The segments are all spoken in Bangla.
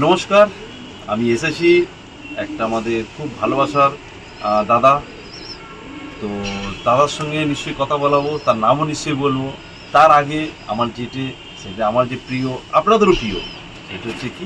নমস্কার, আমি এসেছি একটা আমাদের খুব ভালোবাসার দাদা। তো দাদার সঙ্গে নিশ্চয়ই কথা বলাবো, তার নামও নিশ্চয়ই বলবো। তার আগে আমার সেটা আমার যে প্রিয়, আপনাদেরও প্রিয়, সেটা হচ্ছে কি,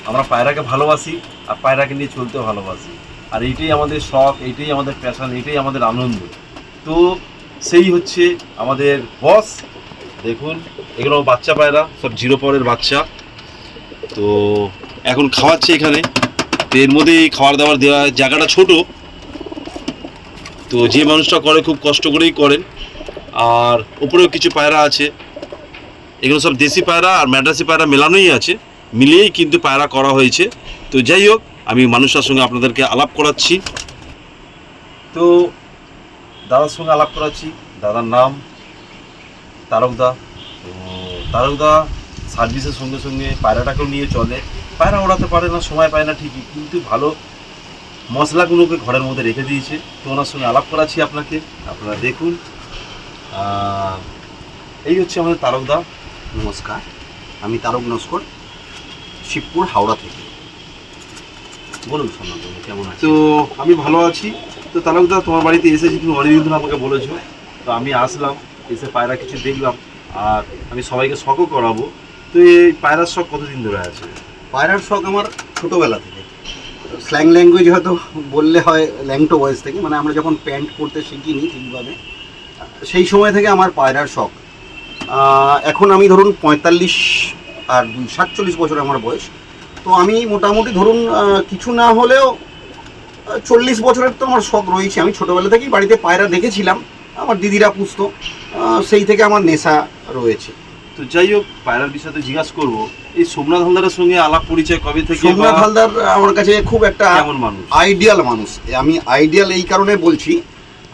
আমরা পায়রাকে ভালোবাসি আর পায়রাকে নিয়ে চলতে ভালোবাসি। আর এইটাই আমাদের শখ, এইটাই আমাদের প্যাশন, এইটাই আমাদের আনন্দ। তো সেই হচ্ছে আমাদের বস। দেখুন, এগুলো বাচ্চা পায়রা, সব জিরো পাওয়ারের বাচ্চা। তো এখন খাওয়াচ্ছে এখানে। তো এর মধ্যেই খাবার দাবার দেওয়া, জায়গাটা ছোট, তো যে মানুষটা করে খুব কষ্ট করেই করেন। আর উপরেও কিছু পায়রা আছে, এগুলো সব দেশি পায়রা আর ম্যাড্রাসি পায়রা মেলানোই আছে, মিলিয়েই কিন্তু পায়রা করা হয়েছে। তো যাই হোক, আমি মানুষটার সঙ্গে আপনাদেরকে আলাপ করাচ্ছি। তো দাদার সঙ্গে আলাপ করাচ্ছি। দাদার নাম তারকদা। তো তারকদা সার্ভিসের সঙ্গে সঙ্গে পায়রাটাকেও নিয়ে চলে। পায়রা ওড়াতে পারে না, সময় পায় না ঠিকই, কিন্তু ভালো মশলাগুলোকে ঘরের মধ্যে রেখে দিয়েছে। তো ওনার সঙ্গে আলাপ করাচ্ছি আপনাকে, আপনারা দেখুন। এই হচ্ছে আমাদের তারকদা। নমস্কার, আমি তারক নস্কর, শিবপুর, হাওড়া থেকে। বলুন সোনা, কেমন আছে? তো আমি ভালো আছি। তো তারকদা, তোমার বাড়িতে এসেছি, তুমি অনেকদিন ধরে আমাকে বলেছো। তো আমি আসলাম, এসে পায়রা কিছু দেখলাম, আর আমি সবাইকে শখও করাবো। তো এই পায়রার শখ কতদিন ধরে আছে? পায়রার শখ আমার ছোটোবেলা থেকে। স্ল্যাং ল্যাঙ্গুয়েজ হয়তো বললে হয় ল্যাংটো বয়স থেকে, মানে আমরা যখন প্যান্ট পরতে শিখিনি ঠিকভাবে, সেই সময় থেকে আমার পায়রার শখ। এখন আমি ধরুন 45 আর 47 বছর আমার বয়স। তো আমি মোটামুটি ধরুন কিছু না হলেও 40 বছরের তো আমার শখ রয়েছে। আমি ছোটোবেলা থেকেই বাড়িতে পায়রা দেখেছিলাম, আমার দিদিরা পুষতো, সেই থেকে আমার নেশা রয়েছে। তো যাই হোক, পায়রার বিষয়ে জিজ্ঞাসা করবো, এই সোমনাথ হালদারের সঙ্গে আলাপ পরিচয় কবে থেকে? সোমনাথ হালদার আমার কাছে খুব একটা কেমন মানুষ? আইডিয়াল মানুষ। আমি আইডিয়াল এই কারণে বলছি,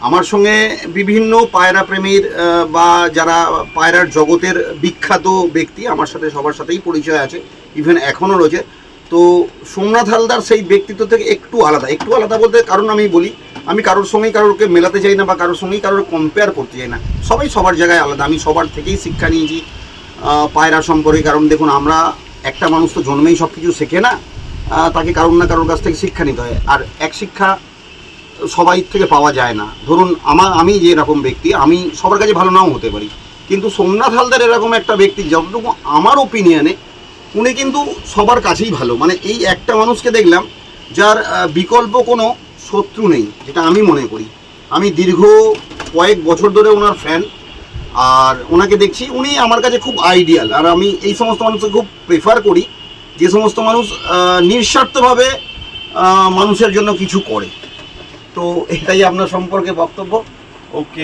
আমার সঙ্গে বিভিন্ন পায়রা প্রেমীর বা যারা পায়রার জগতের বিখ্যাত ব্যক্তি আমার সাথে সবার সাথেই পরিচয় আছে, ইভেন এখনও রয়েছে। তো সোমনাথ হালদার সেই ব্যক্তিত্ব থেকে একটু আলাদা বলতে কারণ আমি বলি, আমি কারোর সঙ্গেই কারোরকে মেলাতে চাই না বা কারোর সঙ্গেই কারোর কম্পেয়ার করতে চাই না। সবাই সবার জায়গায় আলাদা। আমি সবার থেকেই শিক্ষা নিয়েছি পায়রা সম্পর্কে। কারণ দেখুন, আমরা একটা মানুষ তো জন্মেই সব কিছু শেখে না, তাকে কারোর না কারোর কাছ থেকে শিক্ষা নিতে হয়। আর এক শিক্ষা সবাই থেকে পাওয়া যায় না। ধরুন আমি যে এরকম ব্যক্তি, আমি সবার কাছে ভালো নাও হতে পারি, কিন্তু সোমনাথ হালদার এরকম একটা ব্যক্তি, যতটুকু আমার ওপিনিয়নে, উনি কিন্তু সবার কাছেই ভালো। মানে এই একটা মানুষকে দেখলাম যার বিকল্প কোনো শত্রু নেই, যেটা আমি মনে করি। আমি দীর্ঘ কয়েক বছর ধরে ওনার ফ্যান, আর ওনাকে দেখছি, উনি আমার কাছে খুব আইডিয়াল। আর আমি এই সমস্ত মানুষকে খুব প্রেফার করি, যে সমস্ত মানুষ নিঃস্বার্থভাবে মানুষের জন্য কিছু করে। তো এটাই আপনার সম্পর্কে বক্তব্য। ওকে,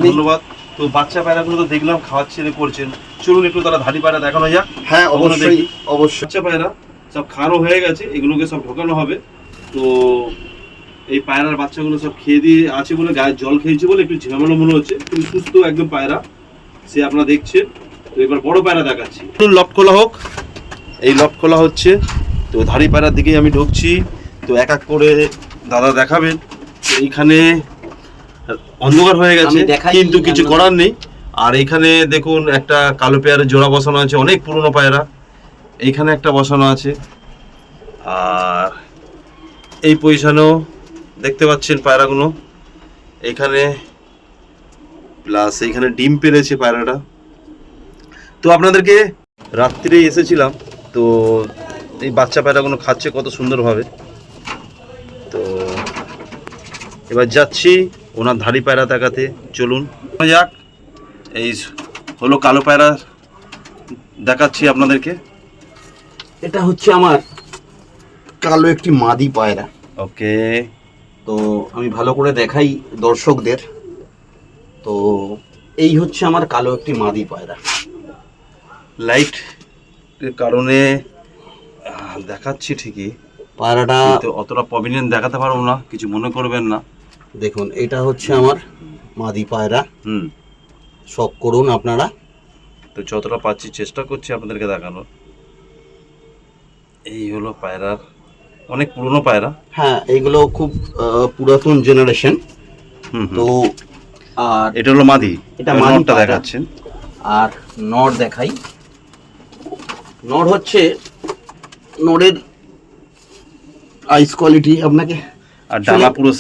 ধন্যবাদ। তো বাচ্চা পায়রাগুলো তো দেখলাম খাওয়াচ্ছেন, করছেন। চলুন একটু তারা ধাড়ি পায়রা দেখানো যাক। হ্যাঁ, অবশ্যই। বাচ্চা পায়রা সব খাওয়ানো হয়ে গেছে, এগুলোকে সব ঢোকানো হবে। তো এই পায়রার বাচ্চাগুলো সব খেয়ে দিয়ে আছে বলে, গায়ে জল খেয়েছে বলে একটু ঝামেলা মনে হচ্ছে, কিন্তু সুস্থ একদম পায়রা, সে আপনারা দেখছেন। তো এবার বড় পায়রা দেখাচ্ছি। লক খোলা হোক, এই লক খোলা হচ্ছে। তো ধাড়ি পায়রার দিকেই আমি ঢুকছি। তো এক এক করে দাদা দেখাবেন। এইখানে অন্ধকার হয়ে গেছে, কিন্তু কিছু করার নেই। আর এইখানে দেখুন, একটা কালো পেয়ারের জোড়া বসানো আছে, অনেক পুরনো পায়রা। এইখানে একটা বসানো আছে, আর এই পজিশনেও দেখতে পাচ্ছেন পায়রাগুলো। এইখানে প্লাস এইখানে ডিম পেরেছে পায়রাটা। তো আপনাদেরকে রাত্রিরে এসেছিলাম, তো এই বাচ্চা পায়রাগুলো খাচ্ছে কত সুন্দরভাবে। তো এবার যাচ্ছি ওনার ধাড়ি পায়রা দেখাতে। চলুন যাক। এই হলো কালো পায়রা, দেখাচ্ছি আপনাদেরকে। এটা হচ্ছে আমার কালো একটি মাদি পায়রা। ওকে, তো আমি ভালো করে দেখাই দর্শকদের। তো এই হচ্ছে আমার কালো একটি মাদি পায়রা। লাইট এর কারণে দেখাচ্ছি ঠিকই, পায়রাটা তো অতটা প্রমিনেন্ট দেখাতে পারবো না, কিছু মনে করবেন না। দেখুন, এটা হচ্ছে আমার মাদি পায়রা। শখ করুন আপনারা। তো যতটা পাচ্ছি চেষ্টা করছি আপনাদেরকে দেখানোর। এই হলো পায়রার, অনেক পুরনো পায়রা। হ্যাঁ, এইগুলো খুব পুরাতন জেনারেশন। তো আর এটা হলো মাদি, এটা মাদিটা দেখাচ্ছেন। আর নর দেখাই। নর হচ্ছে নড়ের আইস কোয়ালিটি আপনাকে আর ডানা পুরো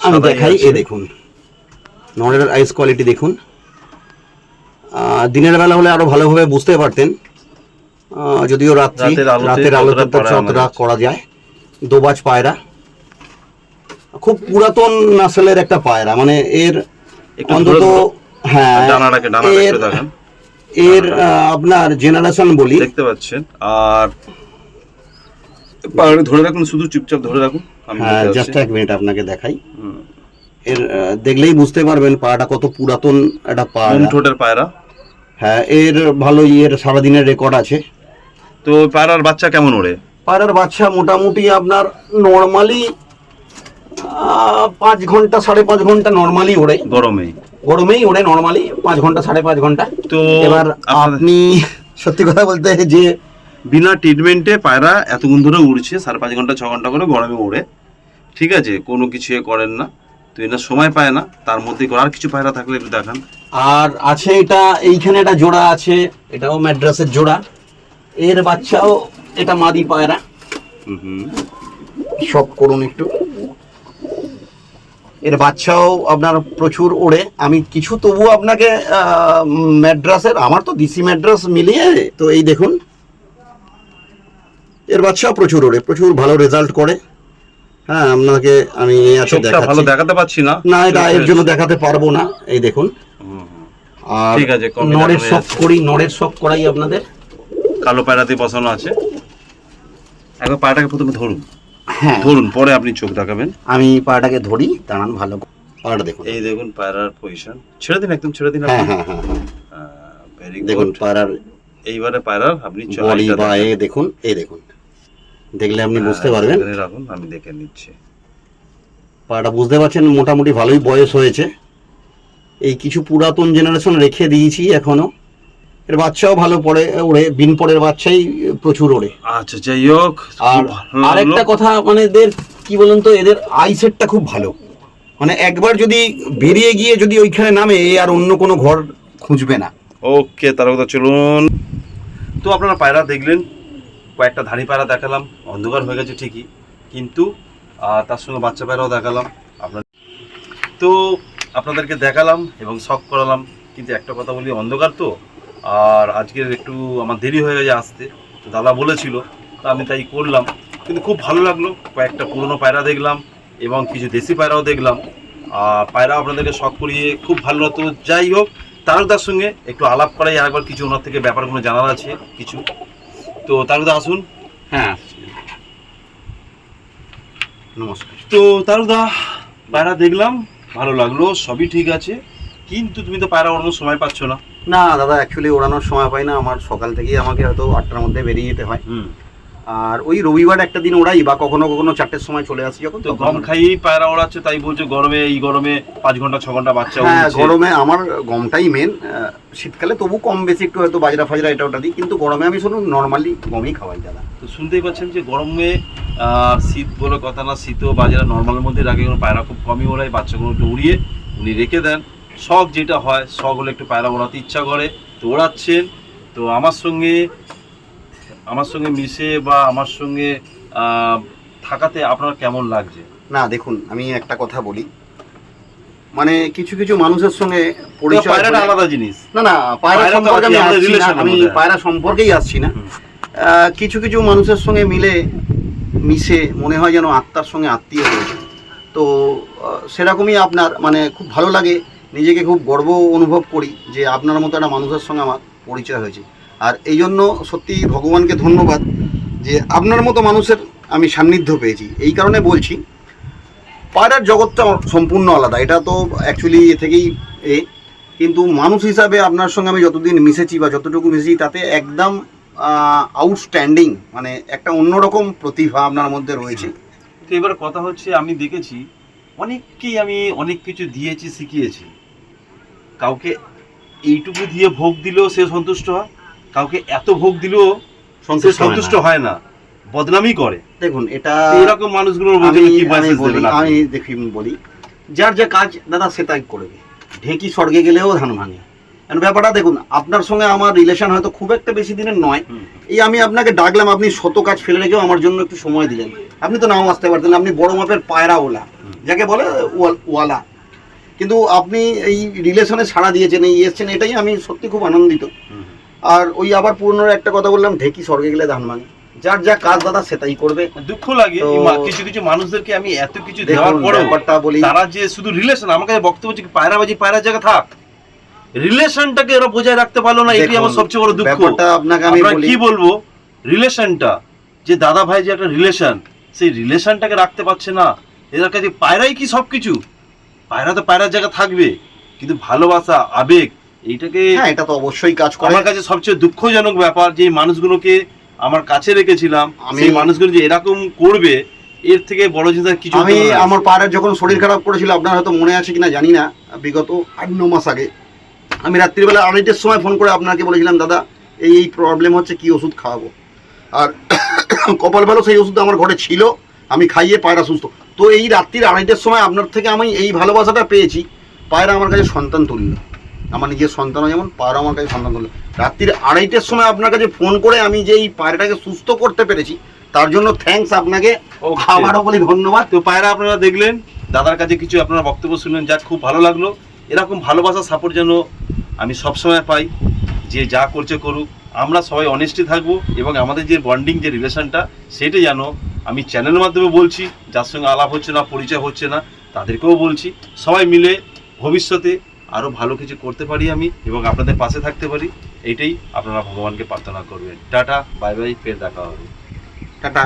আমি সাদাই দেখাই। আছে। এ দেখুন নড়ের আইস কোয়ালিটি দেখুন। দিনের বেলা হলে আরো ভালোভাবে বুঝতে পারতেন, যদিও রাতের আলোতে রাতের আলোতে যতটা পারা যতটা যাচ্ছে। করা যায়। দোবাজ পায়রা, খুব পুরাতন নাসেলের একটা পায়রা, মানে এর একটু অন্তত ধরে ধরো। হ্যাঁ ডানাটা এর একটু দেখেন, এর আপনার জেনারেশন বলি। দেখতে পাচ্ছেন। আর পায়রাটা ধরে রাখুন, শুধু চুপচাপ ধরে রাখুন, আমি হ্যাঁ, দেখতে জাস্ট পাচ্ছি। 1 মিনিট আপনাকে দেখাই। হুম। এর দেখলেই বুঝতে পারবেন পায়রাটা কত পুরাতন একটা মোম পায়রা। ঠোঁটের পায়রা। হ্যাঁ, এর ভালো সারাদিনের রেকর্ড আছে। তো পায়রার বাচ্চা কেমন ওড়ে? পায়রার বাচ্চা মোটামুটি আপনার নর্মালি 5 ঘন্টা 5.5 ঘন্টা নর্মালি ওড়ে, গরমেই ওড়ে নর্মালি 5 ঘন্টা 5.5 ঘন্টা। তো এবার আপনাদের- আপনি সত্যি কথা বলতে যে বিনা ট্রিটমেন্টে পায়রা এতক্ষণ ধরে উড়ছে, 5.5 ঘন্টা 6 ঘন্টা করে গরমে ওড়ে, ঠিক আছে, কোনো কিছু করেন না। তো এনার সময় পায় না, তার মধ্যে আর কিছু পায়রা থাকলে একটু দেখান। আর আছে এটা, এইখানে একটা জোড়া আছে, এটাও ম্যাড্রাসের জোড়া। এর বাচ্চাও এটা মাদি পায়রা। সব করুন একটু। এর বাচ্চাও আপনার প্রচুর ওড়ে। আমি কিছু তবু আপনাকে ম্যাড্রাসের, আমার তো ডিসি ম্যাড্রাস মিলিয়ে, তো এই দেখুন এর বাচ্চাও প্রচুর ওড়ে, প্রচুর ভালো রেজাল্ট করে। হ্যাঁ, আপনাকে আমি এই আছে চোখটা ভালো দেখাচ্ছি। দেখাতে পাচ্ছি না, না, এটা এর জন্য দেখাতে পারবো না। এই দেখুন। আর ঠিক আছে, কমে নড়ের দেখানো শখ যাচ্ছে। করি, নড়ের শখ করাই আপনাদের। কালো পায়রাতে বসানো আছে। একবার পায়রাটাকে প্রথমে ধরুন, হ্যাঁ, ধরুন, পরে আপনি চোখ দেখাবেন। আমি পায়রাটাকে ধরি, দাঁড়ান ভালো করে। পায়রাটা দেখুন। এই দেখুন পায়রার পজিশন, ছেড়ে দিন, একদম ছেড়ে দিন। হ্যাঁ হ্যাঁ হ্যাঁ হ্যাঁ, ভেরি দেখুন গুড। পায়রার এইবারে পায়রার আপনি বডি চড়াইটা বা দেখেন। দেখুন, এই দেখুন, দেখলে আপনি হ্যাঁ, বুঝতে পারবেন। এখানে রাখুন, আমি দেখে নিচ্ছি। পায়রাটা বুঝতে পারছেন মোটামুটি ভালোই বয়স হয়েছে। এই কিছু পুরাতন জেনারেশন রেখে দিয়েছি এখনো। এর বাচ্চাও ভালো পড়ে ওড়ে, বিন পরের বাচ্চাই প্রচুর ওড়ে। আচ্ছা, যাই হোক, আর খুব ভালো আরেকটা লাগলো। কথা, মানে এদের কি বলুন তো, এদের আইসেটটা খুব ভালো। মানে একবার যদি বেরিয়ে গিয়ে যদি ওইখানে নামে, এ আর অন্য কোনো ঘর খুঁজবে না। ওকে, তার কথা চলুন। তো আপনারা পায়রা দেখলেন, কয়েকটা ধাড়ি পায়রা দেখালাম, অন্ধকার হয়ে গেছে ঠিকই, কিন্তু তার সঙ্গে বাচ্চা পায়রাও দেখালাম আপনার। তো আপনাদেরকে দেখালাম এবং শখ করালাম, কিন্তু একটা কথা বলি, অন্ধকার তো, আর আজকের একটু আমার দেরি হয়ে গেছে আসতে, তো দাদা বলেছিল, তো আমি তাই করলাম। কিন্তু খুব ভালো লাগলো, কয়েকটা পুরনো পায়রা দেখলাম এবং কিছু দেশি পায়রাও দেখলাম। পায়রা আপনাদেরকে শখ করিয়ে খুব ভালো হতো। যাই হোক, তারকদার সঙ্গে একটু আলাপ করাই, আরেকবার কিছু ওনার থেকে ব্যাপারগুলো জানার আছে কিছু। তো তারকদা আসুন। হ্যাঁ, নমস্কার। তো তারকদা, পায়রা দেখলাম, ভালো লাগলো, সবই ঠিক আছে, কিন্তু তুমি তো পায়রা ওড়ানোর সময় পাচ্ছ না। না দাদা, অ্যাকচুয়ালি ওড়ানোর সময় পাই না। আমার সকাল থেকেই আমাকে হয়তো 8টার মধ্যে বেরিয়ে যেতে হয়। আর ওই রবিবার একটা দিন ওড়াই, বা কখনো কখনো 4টের সময় চলে আসি যখন। তো গম খাইয়েই পায়রা ওড়াচ্ছে, তাই বলছো গরমে, এই গরমে 5 ঘন্টা 6 ঘন্টা বাচ্চা হ্যাঁ, উড়ছে। গরমে আমার গমটাই মেন। শীতকালে তবু কম বেশি একটু হয়তো বাজরা ফাজরা এটা ওটা দিই, কিন্তু গরমে আমি শুনুন নর্মালি গমই খাওয়াই দাদা। তো শুনতেই পাচ্ছেন যে গরমে শীত বলে কথা না, শীতও বাজরা নর্মালের মধ্যে রাখে, কোনো পায়রা খুব কমই ওড়ায়, বাচ্চাগুলো একটু উড়িয়ে উনি রেখে দেন। শখ যেটা হয়, শখ হলে একটু পায়রা ওড়াতে ইচ্ছা করে, তো ওড়াচ্ছেন। তো আমার সঙ্গে মিশে বা আমার সঙ্গে থাকাতে আপনার কেমন লাগছে? না দেখুন, আমি একটা কথা বলি, মানে কিছু কিছু মানুষের সঙ্গে পরিচয় পায়রাটা হলে- আলাদা জিনিস। না না, পায়রা পায়রা তো সম্পর্কে আমি আমাদের আসছি না, relation এর আমি মধ্যে। পায়রা সম্পর্কেই আসছি না। কিছু কিছু মানুষের সঙ্গে মিশে মনে হয় যেন আত্মার সঙ্গে আত্মীয় হয়েছে। তো সেরকমই আপনার, মানে খুব ভালো লাগে, নিজেকে খুব গর্ব অনুভব করি যে আপনার মতো একটা মানুষের সঙ্গে আমার পরিচয় হয়েছে। আর এই জন্য সত্যি ভগবানকে ধন্যবাদ যে আপনার মতো মানুষের আমি সান্নিধ্য পেয়েছি। এই কারণে বলছি, পায়রার জগৎটা সম্পূর্ণ আলাদা, এটা তো অ্যাকচুয়ালি এ থেকেই কিন্তু মানুষ হিসাবে আপনার সঙ্গে আমি যতদিন মিশেছি বা যতটুকু মিশেছি, তাতে একদম আউটস্ট্যান্ডিং, মানে একটা অন্যরকম প্রতিভা আপনার মধ্যে রয়েছে। তো এবার কথা হচ্ছে, আমি দেখেছি অনেককেই আমি অনেক কিছু দিয়েছি, শিখিয়েছি, কাউকে এইটুকু দিয়ে ভোগ দিলেও সে সন্তুষ্ট হয়, কাউকে এত ভোগ দিলেও সে সন্তুষ্ট হয় না, বদনামই করে। দেখুন, এটা এরকম মানুষগুলোর আমি মধ্যে কি আমি মেসেজ বলি, দেবেন আমি আপনি? বলি, যার যে কাজ দাদা সে তাই করবে। ঢেঁকি স্বর্গে গেলেও ধান ভাঙে। And ব্যাপারটা দেখুন, আপনার সঙ্গে আমার রিলেশন হয়তো খুব একটা বেশি দিনের নয়। এই আমি আপনাকে ডাকলাম, আপনি শত কাজ ফেলে রেখেও আমার জন্য একটু সময় দিলেন। আপনি তো নাও আসতে পারতেন, আপনি বড় মাপের পায়রা ওলা, যাকে বলে ওয়ালা, কিন্তু আপনি এই রিলেশনে ছাড়া দিয়েছেন, এই এসছেন, এটাই আমি সত্যি খুব আনন্দিত। আর ওই আবার পুরনো একটা কথা বললাম, ঢেকি স্বর্গে গেলে ধান ভাঙে, যার যা কাজ দাদা সেটাই করবে। দুঃখ লাগে কিছু কিছু মানুষদেরকে আমি এত কিছু দেওয়ার পরেও তারা যে শুধু রিলেশন, আমার কাছে বক্তব্য হচ্ছে পায়রাবাজি পায়রার জায়গা থাক, রিলেশনটাকে এরা বজায় রাখতে পারলো না, এটাই আমার সবচেয়ে বড় দুঃখ। আপনাকে আমি কি বলবো, রিলেশনটা যে দাদা ভাই যে একটা রিলেশন, সেই রিলেশনটাকে রাখতে পারছে না এদের কাছে। পায়রাই কি সবকিছু? পায়রা তো পায়রার জায়গা থাকবে, কিন্তু ভালোবাসা, আবেগ, এইটাকে, হ্যাঁ এটা তো অবশ্যই কাজ করে। আমার কাছে সবচেয়ে দুঃখজনক ব্যাপার যে এই মানুষগুলোকে আমার কাছে রেখেছিলাম, সেই মানুষগুলো যে এরকম করবে, এর থেকে বড় জিনিস কিছু। আমি আমার পায়রার যখন শরীর খারাপ করেছিল, আপনার হয়তো মনে আছে কিনা জানি না, বিগত 8-9 মাস আগে আমি রাত্রিবেলা 2:30-এর সময় ফোন করে আপনাকে বলেছিলাম, দাদা এই এই প্রবলেম হচ্ছে, কি ওষুধ খাওয়াবো? আর কপাল ভালো সেই ওষুধ আমার ঘরে ছিল, আমি খাইয়ে পায়রা সুস্থ। তো এই রাত্রির 2:30-এর সময় আপনার থেকে আমি এই ভালোবাসাটা পেয়েছি। পায়রা আমার কাছে সন্তান তুলল, আমার নিজের সন্তানও যেমন, পায়রা আমার কাছে সন্তান তুলল। রাত্রির 2:30-এর সময় আপনার কাছে ফোন করে আমি যে এই পায়রাটাকে সুস্থ করতে পেরেছি, তার জন্য থ্যাঙ্কস আপনাকে, আবারও বলি ধন্যবাদ। তো পায়রা আপনারা দেখলেন, দাদার কাছে কিছু আপনারা বক্তব্য শুনলেন, যাক খুব ভালো লাগলো। এরকম ভালোবাসা সাপোর্ট যেন আমি সবসময় পাই, যে যা করছে করুক, আমরা সবাই অনেস্টি থাকবো, এবং আমাদের যে বন্ডিং, যে রিলেশনটা, সেটা যেন আমি চ্যানেলের মাধ্যমে বলছি, যার সঙ্গে আলাপ হচ্ছে না, পরিচয় হচ্ছে না, তাদেরকেও বলছি, সবাই মিলে ভবিষ্যতে আরও ভালো কিছু করতে পারি আমি, এবং আপনাদের পাশে থাকতে পারি, এইটাই আপনারা ভগবানকে প্রার্থনা করবেন। টাটা, বাই বাই, ফের দেখা হবে। টাটা।